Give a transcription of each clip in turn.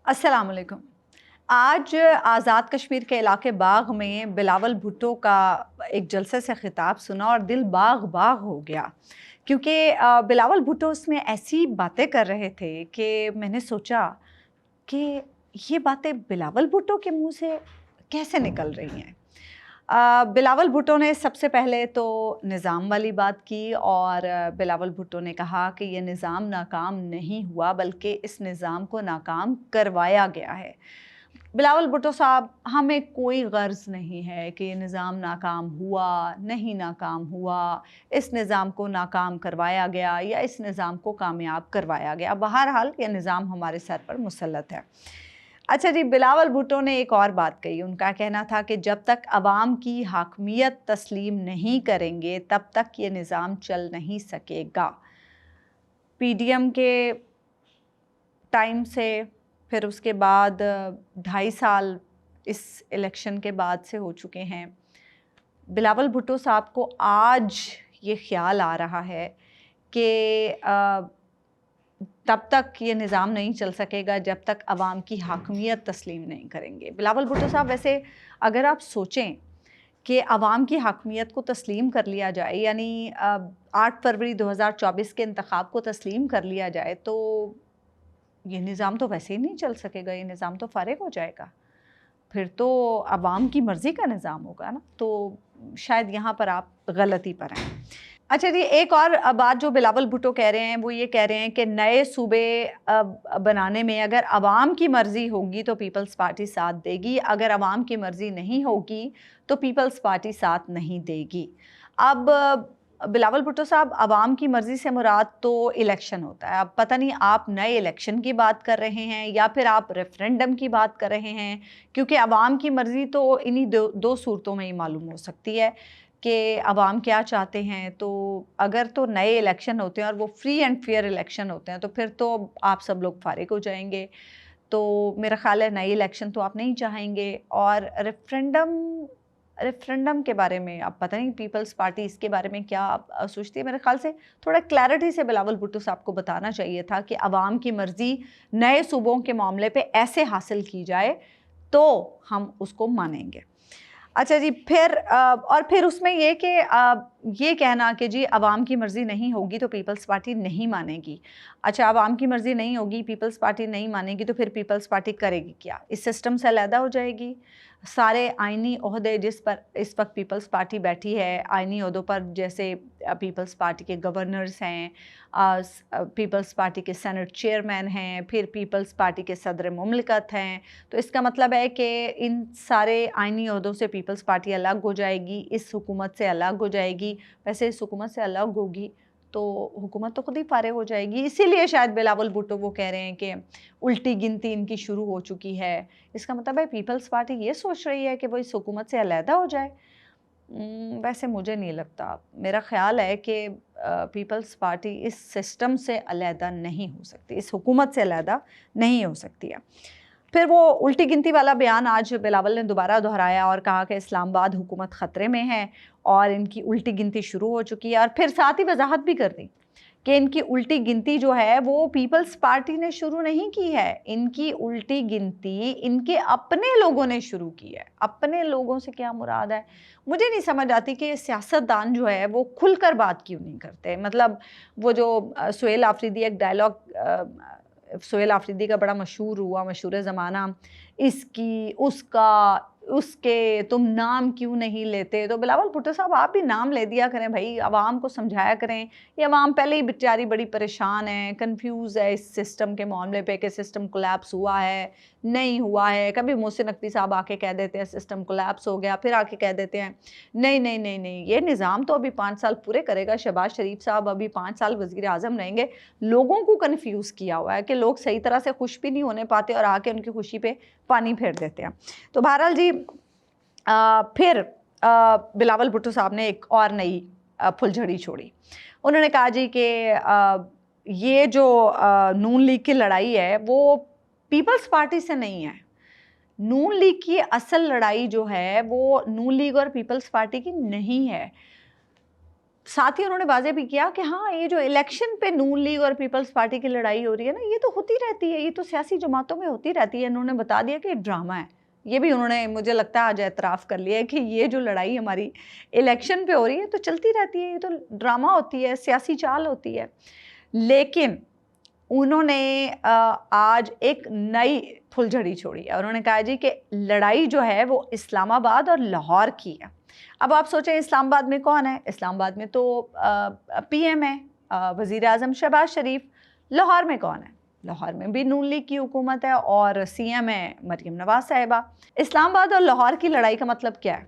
अस्सलाम वालेकुम। आज आज़ाद कश्मीर के इलाके बाग में बिलावल भुट्टो का एक जलसे से ख़िताब सुना और दिल बाग बाग हो गया, क्योंकि बिलावल भुट्टो उसमें ऐसी बातें कर रहे थे कि मैंने सोचा कि ये बातें बिलावल भुट्टो के मुंह से कैसे निकल रही हैं। बिलावल भुट्टो ने सबसे पहले तो निज़ाम वाली बात की और बिलावल भुट्टो ने कहा कि ये निज़ाम नाकाम नहीं हुआ बल्कि इस निज़ाम को नाकाम करवाया गया है। बिलावल भुट्टो साहब, हमें कोई गर्ज़ नहीं है कि ये निज़ाम नाकाम हुआ, नहीं नाकाम हुआ, इस निज़ाम को नाकाम करवाया गया या इस निज़ाम को कामयाब करवाया गया। बहरहाल ये निज़ाम हमारे सर पर मुसल्लत है। अच्छा जी, बिलावल भुट्टो ने एक और बात कही। उनका कहना था कि जब तक अवाम की हाकमियत तस्लीम नहीं करेंगे तब तक ये निज़ाम चल नहीं सकेगा। पीडीएम के टाइम से फिर उसके बाद 2.5 साल इस इलेक्शन के बाद से हो चुके हैं। बिलावल भुट्टो साहब को आज ये ख्याल आ रहा है कि तब तक ये निज़ाम नहीं चल सकेगा जब तक अवाम की हाकमियत तस्लीम नहीं करेंगे। बिलावल भुट्टो साहब, वैसे अगर आप सोचें कि अवाम की हाकमियत को तस्लीम कर लिया जाए, यानी 8 फरवरी 2024 के इंतखाब को तस्लीम कर लिया जाए, तो ये निज़ाम तो वैसे ही नहीं चल सकेगा, ये निज़ाम तो फारिग हो जाएगा। फिर तो अवाम की मर्ज़ी का निज़ाम होगा ना, तो शायद यहाँ पर आप गलती पर हैं। अच्छा जी, एक और बात जो बिलावल भुट्टो कह रहे हैं वो ये कह रहे हैं कि नए सूबे बनाने में अगर अवाम की मर्ज़ी होगी तो पीपल्स पार्टी साथ देगी, अगर अवाम की मर्ज़ी नहीं होगी तो पीपल्स पार्टी साथ नहीं देगी। अब बिलावल भुट्टो साहब, अवाम की मर्ज़ी से मुराद तो इलेक्शन होता है। अब पता नहीं आप नए इलेक्शन की बात कर रहे हैं या फिर आप रेफरेंडम की बात कर रहे हैं, क्योंकि अवाम की मर्ज़ी तो इन्हीं दो सूरतों में ही मालूम हो सकती है कि अवाम क्या चाहते हैं। तो अगर तो नए इलेक्शन होते हैं और वो फ्री एंड फेयर इलेक्शन होते हैं तो फिर तो आप सब लोग फारिग हो जाएंगे। तो मेरा ख़्याल है नए इलेक्शन तो आप नहीं चाहेंगे। और रेफरेंडम के बारे में आप पता नहीं पीपल्स पार्टी इसके बारे में क्या सोचती है। मेरे ख्याल से थोड़ा क्लैरिटी से बिलावल भुट्टो साहब को बताना चाहिए था कि अवाम की मर्ज़ी नए सूबों के मामले पे ऐसे हासिल की जाए तो हम उसको मानेंगे। अच्छा जी, फिर उसमें ये कि ये कहना कि जी अवाम की मर्ज़ी नहीं होगी तो पीपल्स पार्टी नहीं मानेगी। अच्छा, अवाम की मर्ज़ी नहीं होगी, पीपल्स पार्टी नहीं मानेगी, तो फिर पीपल्स पार्टी करेगी क्या? इस सिस्टम से अलहदा हो जाएगी। सारे आइनी ओहदे जिस पर इस वक्त पीपल्स पार्टी बैठी है, आइनी ओहदों पर जैसे पीपल्स पार्टी के गवर्नर्स हैं, पीपल्स पार्टी के सेनेट चेयरमैन हैं, फिर पीपल्स पार्टी के सदर मुमलिकत हैं। तो इसका मतलब है कि इन सारे आइनी ओहदों से पीपल्स पार्टी अलग हो जाएगी, इस हुकूमत से अलग हो जाएगी। वैसे इस हुकूमत से अलग होगी तो हुकूमत तो खुद ही फारिग हो जाएगी। इसीलिए शायद बिलावल भुट्टो वो कह रहे हैं कि उल्टी गिनती इनकी शुरू हो चुकी है। इसका मतलब है पीपल्स पार्टी ये सोच रही है कि वो इस हुकूमत से अलहदा हो जाए। वैसे मुझे नहीं लगता। मेरा ख़्याल है कि पीपल्स पार्टी इस सिस्टम से अलहदा नहीं हो सकती, इस हुकूमत से अलहदा नहीं हो सकती है। फिर वो उल्टी गिनती वाला बयान आज बिलावल ने दोबारा दोहराया और कहा कि इस्लामाबाद हुकूमत ख़तरे में है और इनकी उल्टी गिनती शुरू हो चुकी है। और फिर साथ ही वजाहत भी कर दी कि इनकी उल्टी गिनती जो है वो पीपल्स पार्टी ने शुरू नहीं की है, इनकी उल्टी गिनती इनके अपने लोगों ने शुरू की है। अपने लोगों से क्या मुराद है, मुझे नहीं समझ आती कि सियासतदान जो है वो खुलकर बात क्यों नहीं करते। मतलब वो जो सुहेल आफरीदी एक डायलॉग, सुहेल आफरीदी का बड़ा मशहूर हुआ, मशहूर ज़माना, इसकी उसका उसके तुम नाम क्यों नहीं लेते। तो बिलावल भुट्टो साहब, आप भी नाम ले दिया करें भाई, आवाम को समझाया करें। ये आवाम पहले ही बेचारी बड़ी परेशान है, कंफ्यूज है इस सिस्टम के मामले पे कि सिस्टम कोलैप्स हुआ है नहीं हुआ है। कभी मोहसिन नकवी साहब आके कह देते हैं सिस्टम कोलैप्स हो गया, फिर आके कह देते हैं नहीं नहीं नहीं नहीं, ये निज़ाम तो अभी 5 साल पूरे करेगा। शहबाज शरीफ साहब अभी 5 साल वज़ीर आज़म रहेंगे। लोगों को कन्फ्यूज़ किया हुआ है कि लोग सही तरह से खुश भी नहीं होने पाते और आके उनकी खुशी पे पानी फेर देते हैं। तो बहरहाल जी, फिर बिलावल भुट्टो साहब ने एक और नई फुलझड़ी छोड़ी। उन्होंने कहा जी कि ये जो नून लीग की लड़ाई है वो पीपल्स पार्टी से नहीं है। नून लीग की असल लड़ाई जो है वो नून लीग और पीपल्स पार्टी की नहीं है। साथ ही उन्होंने वाज़ेह भी किया कि हाँ, ये जो इलेक्शन पे नून लीग और पीपल्स पार्टी की लड़ाई हो रही है ना, ये तो होती रहती है, ये तो सियासी जमातों में होती रहती है। उन्होंने बता दिया कि ये ड्रामा है। ये भी उन्होंने, मुझे लगता है, आज एतराफ़ कर लिया है कि ये जो लड़ाई हमारी इलेक्शन पे हो रही है तो चलती रहती है, ये तो ड्रामा होती है, सियासी चाल होती है। लेकिन उन्होंने आज एक नई फुलझड़ी छोड़ी है। उन्होंने कहा जी कि लड़ाई जो है वो इस्लामाबाद और लाहौर की है। अब आप सोचें इस्लामाबाद में कौन है? इस्लामाबाद में तो पीएम है, वज़ीर आज़म शहबाज शरीफ। लाहौर में कौन है? लाहौर में भी नून लीग की हुकूमत है और सीएम है मरीम नवाज साहिबा। इस्लामाबाद और लाहौर की लड़ाई का मतलब क्या है?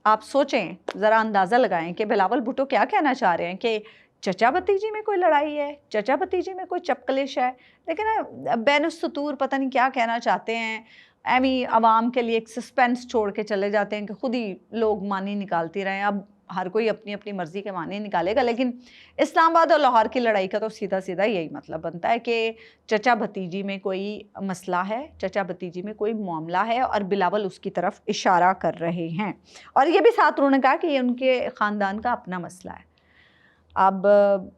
आप सोचें, ज़रा अंदाज़ा लगाएं कि बिलावल भुट्टो क्या कहना चाह रहे हैं कि चचा भतीजी में कोई लड़ाई है, चचा भतीजी में कोई चपकलिश है। लेकिन बैनुस्सतूर पता नहीं क्या कहना चाहते हैं। एमी आवाम के लिए एक सस्पेंस छोड़ के चले जाते हैं कि खुद ही लोग मानी निकालते रहें। अब हर कोई अपनी अपनी मर्ज़ी के मानी निकालेगा, लेकिन इस्लामाबाद और लाहौर की लड़ाई का तो सीधा सीधा यही मतलब बनता है कि चचा भतीजी में कोई मसला है, चचा भतीजी में कोई मामला है और बिलावल उसकी तरफ इशारा कर रहे हैं। और ये भी साथ उन्होंने कहा कि ये उनके ख़ानदान का अपना मसला है। अब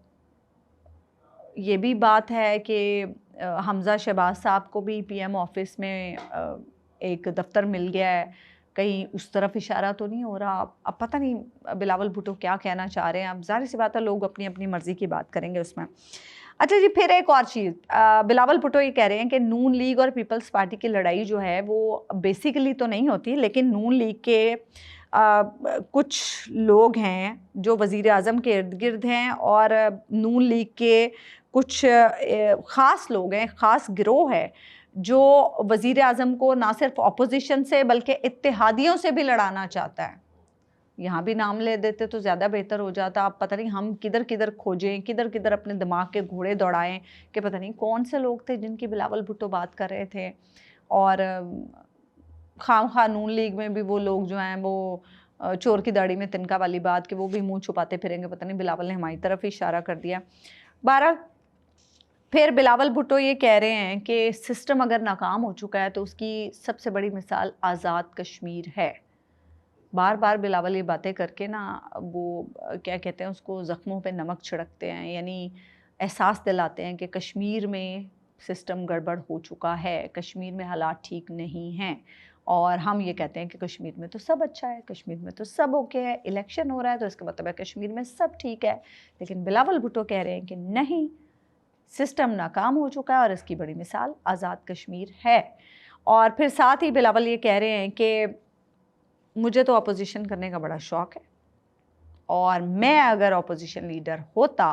ये भी बात है कि हमज़ा शहबाज साहब को भी पीएम ऑफिस में एक दफ्तर मिल गया है, कहीं उस तरफ इशारा तो नहीं हो रहा। अब पता नहीं बिलावल भुट्टो क्या कहना चाह रहे हैं। अब ज़ाहिर सी बात है, लोग अपनी अपनी मर्ज़ी की बात करेंगे उसमें। अच्छा जी, फिर एक और चीज़, बिलावल भुट्टो ये कह रहे हैं कि नून लीग और पीपल्स पार्टी की लड़ाई जो है वो बेसिकली तो नहीं होती, लेकिन नून लीग के कुछ लोग हैं जो वज़ीर आज़म के इर्द गिर्द हैं और नून लीग के कुछ ख़ास लोग हैं, ख़ास गिरोह है जो वज़ीर आज़म को ना सिर्फ अपोजिशन से बल्कि इत्तेहादियों से भी लड़ाना चाहता है। यहाँ भी नाम ले देते तो ज़्यादा बेहतर हो जाता। अब पता नहीं हम किधर किधर खोजें, किधर किधर अपने दिमाग के घोड़े दौड़ाएं कि पता नहीं कौन से लोग थे जिनकी बिलावल भुट्टो बात कर रहे थे। और खामखा नून लीग में भी वो लोग जो हैं वो चोर की दाढ़ी में तिनका वाली बात कि वो भी मुंह छुपाते फिरेंगे, पता नहीं बिलावल ने हमारी तरफ ही इशारा कर दिया। 12 फिर बिलावल भुट्टो ये कह रहे हैं कि सिस्टम अगर नाकाम हो चुका है तो उसकी सबसे बड़ी मिसाल आज़ाद कश्मीर है। बार बार बिलावल ये बातें करके ना वो क्या कहते हैं उसको, ज़ख्मों पे नमक छिड़कते हैं, यानी एहसास दिलाते हैं कि कश्मीर में सिस्टम गड़बड़ हो चुका है, कश्मीर में हालात ठीक नहीं हैं। और हम ये कहते हैं कि कश्मीर में तो सब अच्छा है, कश्मीर में तो सब ओके है, इलेक्शन हो रहा है तो इसका मतलब है कश्मीर में सब ठीक है। लेकिन बिलावल भुट्टो कह रहे हैं कि नहीं, सिस्टम नाकाम हो चुका है और इसकी बड़ी मिसाल आज़ाद कश्मीर है। और फिर साथ ही बिलावल ये कह रहे हैं कि मुझे तो अपोजिशन करने का बड़ा शौक़ है और मैं अगर अपोजिशन लीडर होता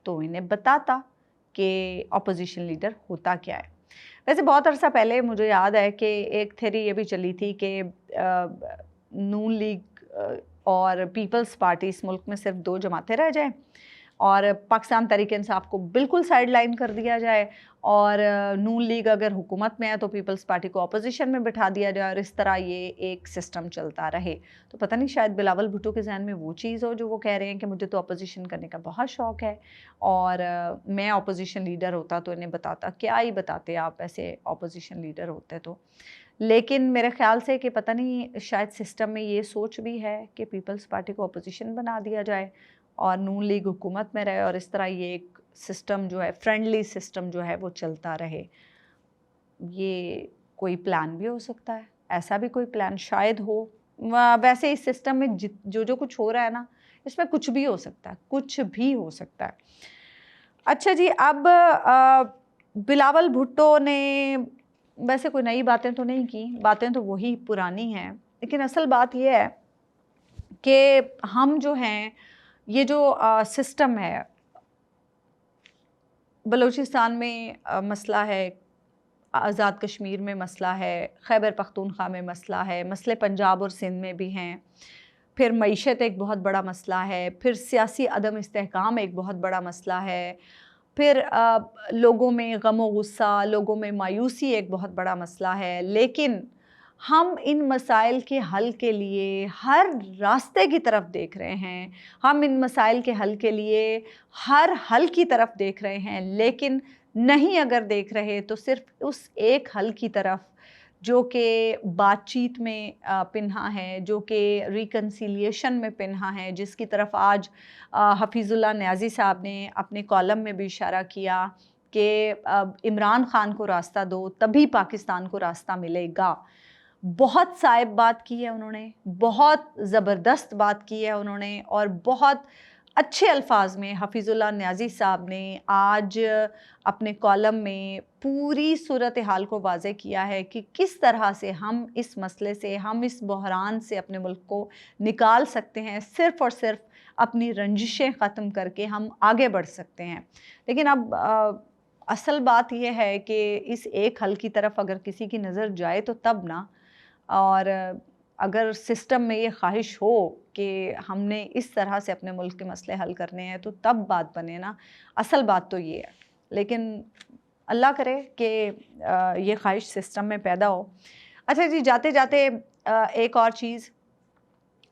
तो इन्हें बताता कि अपोजिशन लीडर होता क्या है। वैसे बहुत अरसा पहले मुझे याद है कि एक थ्योरी ये भी चली थी कि नून लीग और पीपल्स पार्टी इस मुल्क में सिर्फ 2 जमातें रह जाएं और पाकिस्तान तहरीक इंसाफ को बिल्कुल साइड लाइन कर दिया जाए और नून लीग अगर हुकूमत में है तो पीपल्स पार्टी को अपोजिशन में बिठा दिया जाए और इस तरह ये एक सिस्टम चलता रहे। तो पता नहीं शायद बिलावल भुट्टो के जहन में वो चीज़ हो जो वो कह रहे हैं कि मुझे तो अपोजिशन करने का बहुत शौक़ है और मैं अपोजिशन लीडर होता तो इन्हें बताता। क्या ही बताते आप ऐसे अपोजिशन लीडर होते तो। लेकिन मेरे ख्याल से कि पता नहीं शायद सिस्टम में ये सोच भी है कि पीपल्स पार्टी को अपोजिशन बना दिया जाए और नून लीग हुकूमत में रहे और इस तरह ये एक सिस्टम जो है, फ्रेंडली सिस्टम जो है वो चलता रहे। ये कोई प्लान भी हो सकता है, ऐसा भी कोई प्लान शायद हो। वैसे इस सिस्टम में जो कुछ हो रहा है ना, इसमें कुछ भी हो सकता है, कुछ भी हो सकता है। अच्छा जी, अब बिलावल भुट्टो ने वैसे कोई नई बातें तो नहीं की, बातें तो वही पुरानी हैं, लेकिन असल बात यह है कि हम जो हैं, ये जो सिस्टम है, बलूचिस्तान में मसला है, आज़ाद कश्मीर में मसला है, खैबर पख्तूनख्वा में मसला है, मसले पंजाब और सिंध में भी हैं, फिर मईशत एक बहुत बड़ा मसला है, फिर सियासी अदम इस्तेहकाम एक बहुत बड़ा मसला है, फिर लोगों में गम व गुस्सा, लोगों में मायूसी एक बहुत बड़ा मसला है। लेकिन हम इन मसाइल के हल के लिए हर रास्ते की तरफ देख रहे हैं, हम इन मसाइल के हल के लिए हर हल की तरफ देख रहे हैं, लेकिन नहीं अगर देख रहे तो सिर्फ उस एक हल की तरफ جو کہ بات چیت میں پنہا ہے، جو کہ ریکنسیلیشن میں پنہا ہے، جس کی طرف آج حفیظ اللہ نیازی صاحب نے اپنے کالم میں بھی اشارہ کیا کہ عمران خان کو راستہ دو تبھی پاکستان کو راستہ ملے گا۔ بہت صائب بات کی ہے انہوں نے، بہت زبردست بات کی ہے انہوں نے، اور بہت اچھے الفاظ میں حفیظ اللہ نیازی صاحب نے آج اپنے کالم میں پوری صورتحال کو واضح کیا ہے کہ کس طرح سے ہم اس مسئلے سے، ہم اس بحران سے اپنے ملک کو نکال سکتے ہیں، صرف اور صرف اپنی رنجشیں ختم کر کے ہم آگے بڑھ سکتے ہیں۔ لیکن اب اصل بات یہ ہے کہ اس ایک حل کی طرف اگر کسی کی نظر جائے تو تب نا، اور اگر سسٹم میں یہ خواہش ہو کہ ہم نے اس طرح سے اپنے ملک کے مسئلے حل کرنے ہیں تو تب بات بنے نا، اصل بات تو یہ ہے۔ لیکن اللہ کرے کہ یہ خواہش سسٹم میں پیدا ہو۔ اچھا جی، جاتے جاتے ایک اور چیز،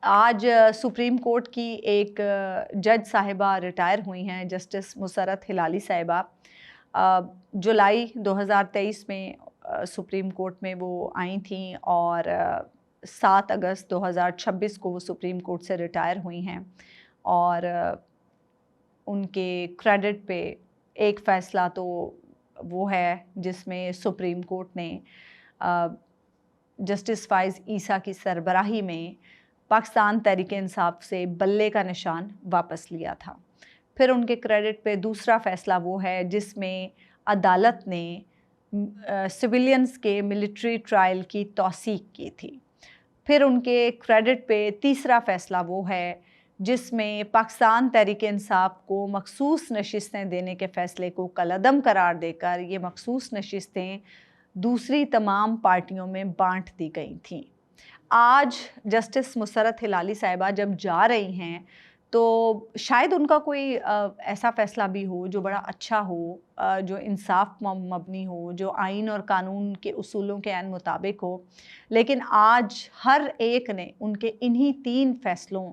آج سپریم کورٹ کی ایک جج صاحبہ ریٹائر ہوئی ہیں، جسٹس مسرت ہلالی صاحبہ۔ جولائی 2023 میں سپریم کورٹ میں وہ آئی تھیں اور 7 اگست 2026 کو وہ سپریم کورٹ سے ریٹائر ہوئی ہیں، اور ان کے کریڈٹ پہ ایک فیصلہ تو وہ ہے جس میں سپریم کورٹ نے جسٹس فائز عیسیٰ کی سربراہی میں پاکستان تحریک انصاف سے بلے کا نشان واپس لیا تھا۔ پھر ان کے کریڈٹ پہ دوسرا فیصلہ وہ ہے جس میں عدالت نے سویلینز کے ملٹری ٹرائل کی توثیق کی تھی۔ پھر ان کے کریڈٹ پہ تیسرا فیصلہ وہ ہے جس میں پاکستان تحریک انصاف کو مخصوص نشستیں دینے کے فیصلے کو کالعدم قرار دے کر یہ مخصوص نشستیں دوسری تمام پارٹیوں میں بانٹ دی گئی تھیں۔ آج جسٹس مسرت ہلالی صاحبہ جب جا رہی ہیں تو شاید ان کا کوئی ایسا فیصلہ بھی ہو جو بڑا اچھا ہو، جو انصاف مبنی ہو، جو آئین اور قانون کے اصولوں کے عین مطابق ہو، لیکن آج ہر ایک نے ان کے انہی 3 فیصلوں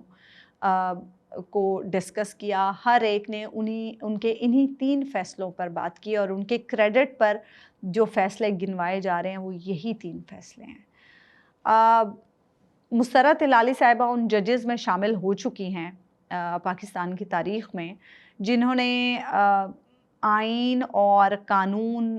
کو ڈسکس کیا، ہر ایک نے ان کے انہی 3 فیصلوں پر بات کی، اور ان کے کریڈٹ پر جو فیصلے گنوائے جا رہے ہیں وہ یہی 3 فیصلے ہیں۔ مسرت ہلالی صاحبہ ان ججز میں شامل ہو چکی ہیں پاکستان کی تاریخ میں جنہوں نے آئین اور قانون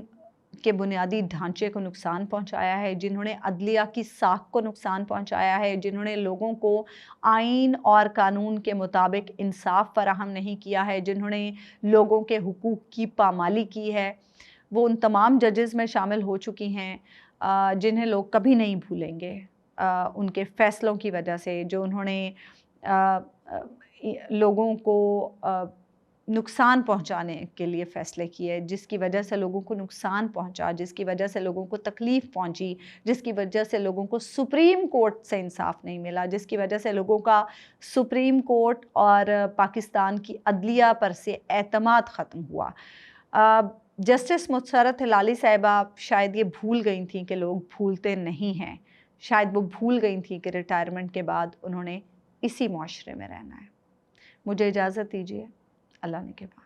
کے بنیادی ڈھانچے کو نقصان پہنچایا ہے، جنہوں نے عدلیہ کی ساکھ کو نقصان پہنچایا ہے، جنہوں نے لوگوں کو آئین اور قانون کے مطابق انصاف فراہم نہیں کیا ہے، جنہوں نے لوگوں کے حقوق کی پامالی کی ہے، وہ ان تمام ججز میں شامل ہو چکی ہیں جنہیں لوگ کبھی نہیں بھولیں گے ان کے فیصلوں کی وجہ سے، جو انہوں نے لوگوں کو نقصان پہنچانے کے لیے فیصلے کیے، جس کی وجہ سے لوگوں کو نقصان پہنچا، جس کی وجہ سے لوگوں کو تکلیف پہنچی، جس کی وجہ سے لوگوں کو سپریم کورٹ سے انصاف نہیں ملا، جس کی وجہ سے لوگوں کا سپریم کورٹ اور پاکستان کی عدلیہ پر سے اعتماد ختم ہوا۔ جسٹس مسرت ہلالی صاحبہ شاید یہ بھول گئی تھیں کہ لوگ بھولتے نہیں ہیں، شاید وہ بھول گئی تھیں کہ ریٹائرمنٹ کے بعد انہوں نے اسی معاشرے میں رہنا ہے۔ مجھے اجازت دیجیے، اللہ نے کے بعد۔